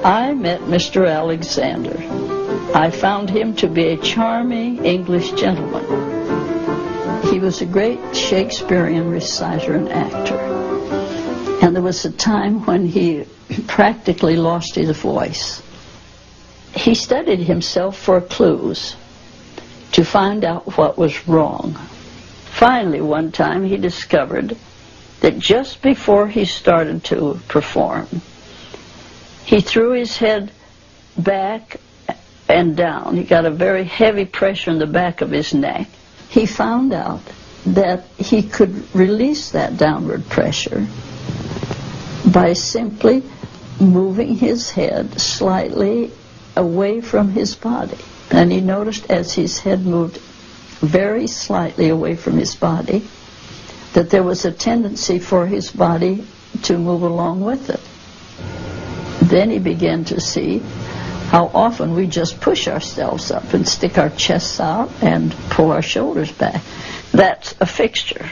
I met Mr. Alexander. I found him to be a charming English gentleman. He was a great Shakespearean reciter and actor. And there was a time when he practically lost his voice. He studied himself for clues to find out what was wrong. Finally, one time he discovered that just before he started to perform, he threw his head back and down. He got a very heavy pressure in the back of his neck. He found out that he could release that downward pressure by simply moving his head slightly away from his body. And he noticed as his head moved very slightly away from his body that there was a tendency for his body to move along with it. Then he began to see how often we just push ourselves up and stick our chests out and pull our shoulders back. That's a fixture.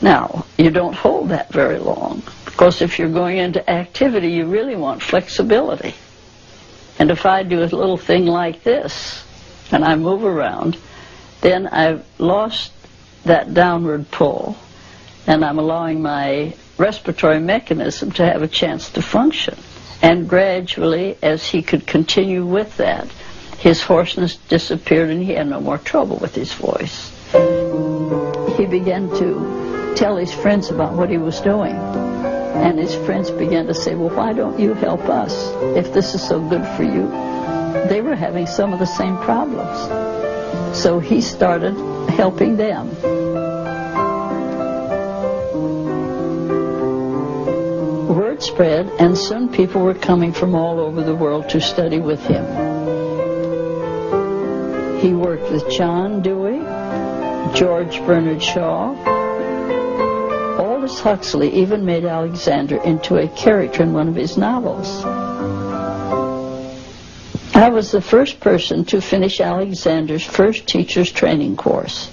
Now, you don't hold that very long, because if you're going into activity, you really want flexibility. And if I do a little thing like this, and I move around, then I've lost that downward pull, and I'm allowing my respiratory mechanism to have a chance to function. And gradually, as he could continue with that, his hoarseness disappeared and he had no more trouble with his voice. He began to tell his friends about what he was doing. And his friends began to say, well, why don't you help us if this is so good for you? They were having some of the same problems. So he started helping them. Word spread, and soon people were coming from all over the world to study with him. He worked with John Dewey, George Bernard Shaw. Aldous Huxley even made Alexander into a character in one of his novels. I was the first person to finish Alexander's first teacher's training course.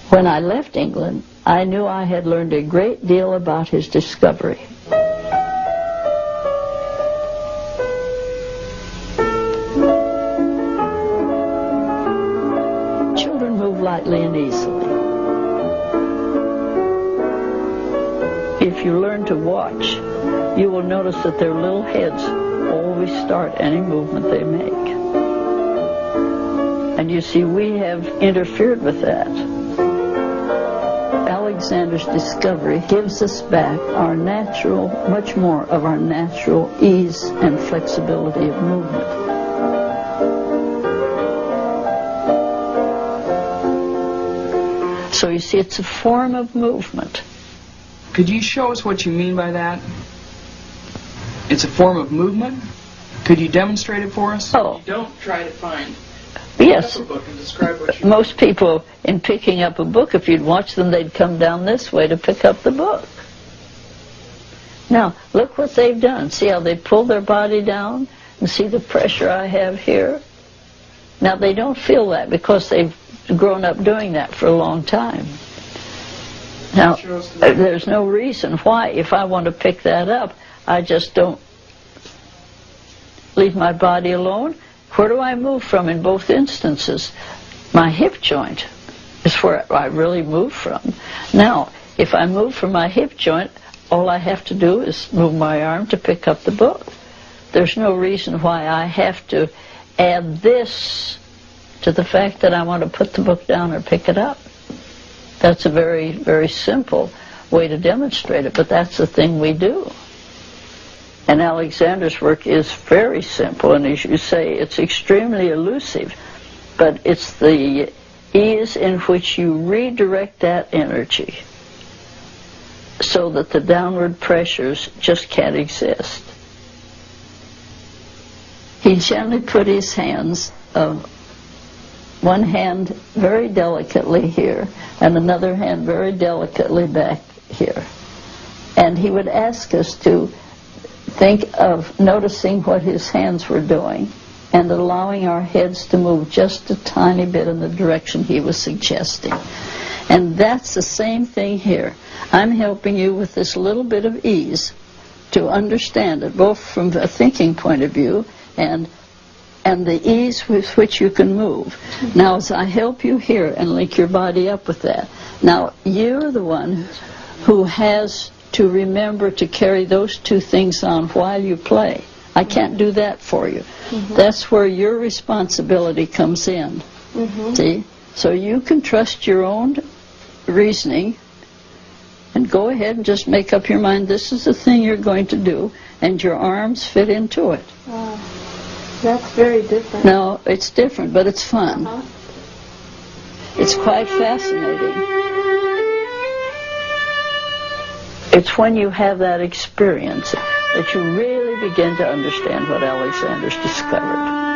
When I left England, I knew I had learned a great deal about his discovery. Children move lightly and easily. If you learn to watch, you will notice that their little heads always start any movement they make. And you see, we have interfered with that. Alexander's discovery gives us back our natural, much more of our natural ease and flexibility of movement. So you see, it's a form of movement. Could you show us what you mean by that? It's a form of movement? Could you demonstrate it for us? Oh. You don't try to find Yes. a book and describe what you Most people, in picking up a book, if you'd watch them, they'd come down this way to pick up the book. Now, look what they've done. See how they pull their body down? And see the pressure I have here? Now, they don't feel that because they've grown up doing that for a long time. Now, there's no reason why, if I want to pick that up, I just don't leave my body alone. Where do I move from in both instances? My hip joint is where I really move from. Now, if I move from my hip joint, all I have to do is move my arm to pick up the book. There's no reason why I have to add this to the fact that I want to put the book down or pick it up. That's a very, very simple way to demonstrate it, but that's the thing we do. And Alexander's work is very simple, and as you say, it's extremely elusive, but it's the ease in which you redirect that energy so that the downward pressures just can't exist. He gently put his hands, one hand very delicately here, and another hand very delicately back here. And he would ask us to think of noticing what his hands were doing and allowing our heads to move just a tiny bit in the direction he was suggesting. And that's the same thing here. I'm helping you with this little bit of ease to understand it, both from a thinking point of view and the ease with which you can move. Now, as I help you here and link your body up with that, now you're the one who has to remember to carry those two things on while you play. I can't do that for you. That's where your responsibility comes in. See? So you can trust your own reasoning and go ahead and just make up your mind, this is the thing you're going to do, and your arms fit into it. That's very different. No, it's different, but it's fun. It's quite fascinating. It's when you have that experience that you really begin to understand what Alexander's discovered.